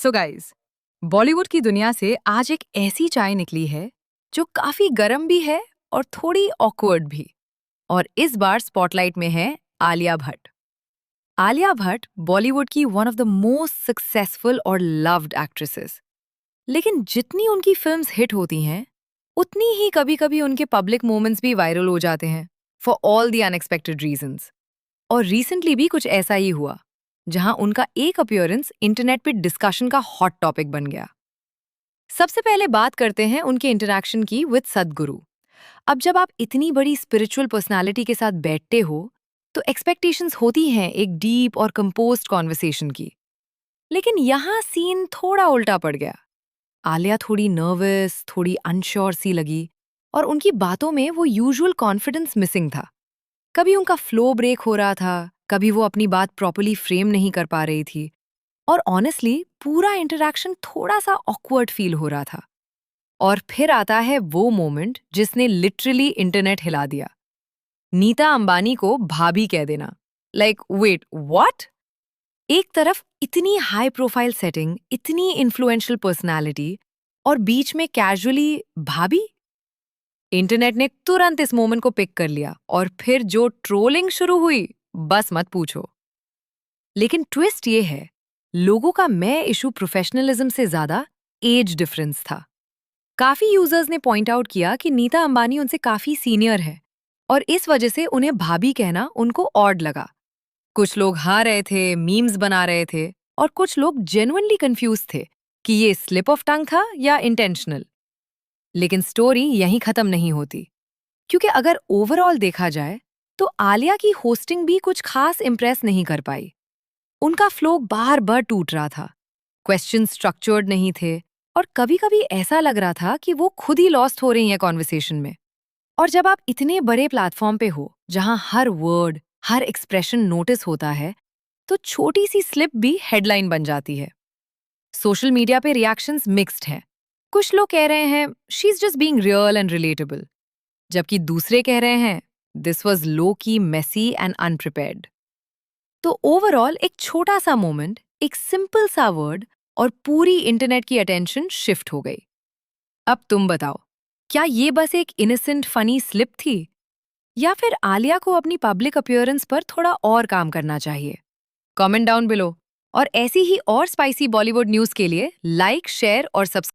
So guys, Bollywood की दुनिया से आज एक ऐसी चाय निकली है जो काफी गर्म भी है और थोड़ी ऑकवर्ड भी। और इस बार स्पॉटलाइट में है आलिया भट्ट। आलिया भट्ट बॉलीवुड की one of the most successful और लव्ड एक्ट्रेसेस। लेकिन जितनी उनकी फिल्म्स हिट होती हैं, उतनी ही कभी-कभी उनके पब्लिक मोमेंट्स भी वायरल हो जाते हैं for all the unexpected reasons. और रिसेंटली भी कुछ ऐसा ही हुआ, जहां उनका एक अपीयरेंस इंटरनेट पे डिस्कशन का हॉट टॉपिक बन गया। सबसे पहले बात करते हैं उनके इंटरैक्शन की विद सद्गुरु। अब जब आप इतनी बड़ी स्पिरिचुअल पर्सनालिटी के साथ बैठते हो, तो एक्सपेक्टेशंस होती हैं एक डीप और कंपोज्ड कॉन्वर्सेशन की। लेकिन यहाँ सीन थोड़ा उल्टा पड़ गया। आलिया थोड़ी नर्वस, थोड़ी अनश्योर सी लगी, और उनकी बातों में वो यूजुअल कॉन्फिडेंस मिसिंग था। कभी उनका फ्लो ब्रेक हो रहा था, कभी वो अपनी बात प्रॉपर्ली फ्रेम नहीं कर पा रही थी, और ऑनेस्टली पूरा इंटरैक्शन थोड़ा सा ऑकवर्ड फील हो रहा था। और फिर आता है वो मोमेंट जिसने लिटरली इंटरनेट हिला दिया। नीता अंबानी को भाभी कह देना। Like wait what? एक तरफ इतनी हाई प्रोफाइल सेटिंग, इतनी इन्फ्लुएंशियल पर्सनालिटी, और बीच में कैजुअली भाभी। इंटरनेट ने तुरंत इस मोमेंट को पिक कर लिया, और फिर जो ट्रोलिंग शुरू हुई, बस मत पूछो। लेकिन ट्विस्ट ये है, लोगों का मैं इशू प्रोफेशनलिज्म से ज्यादा एज डिफरेंस था। काफी यूजर्स ने पॉइंट आउट किया कि नीता अंबानी उनसे काफी सीनियर है, और इस वजह से उन्हें भाभी कहना उनको ऑड लगा। कुछ लोग हाँ रहे थे, मीम्स बना रहे थे, और कुछ लोग जेन्युइनली कंफ्यूज थे कि ये स्लिप ऑफ टंग था या इंटेंशनल। लेकिन स्टोरी यहीं खत्म नहीं होती, क्योंकि अगर ओवरऑल देखा जाए तो आलिया की होस्टिंग भी कुछ खास इंप्रेस नहीं कर पाई। उनका फ्लो बार बार टूट रहा था, क्वेश्चन स्ट्रक्चर्ड नहीं थे, और कभी-कभी ऐसा लग रहा था कि वो खुद ही लॉस्ट हो रही हैं कॉन्वर्सेशन में। और जब आप इतने बड़े प्लेटफॉर्म पे हो, जहां हर वर्ड, हर एक्सप्रेशन नोटिस होता है, तो छोटी सी स्लिप भी हेडलाइन बन जाती है। सोशल मीडिया पे रिएक्शंस मिक्स्ड हैं। कुछ लोग कह रहे हैं she is just being real and relatable, जबकि दूसरे कह रहे हैं दिस वाज लो की, मेसी एंड अनप्रिपेयर्ड। तो ओवरऑल एक छोटा सा मोमेंट, एक सिंपल सा वर्ड, और पूरी इंटरनेट की अटेंशन शिफ्ट हो गई। अब तुम बताओ, क्या ये बस एक इनोसेंट फनी स्लिप थी, या फिर आलिया को अपनी पब्लिक अपीयरेंस पर थोड़ा और काम करना चाहिए? Comment down below. और ऐसी ही और स्पाइसी बॉलीवुड न्यूज़ के लिए लाइक, शेयर और सब्सक्राइब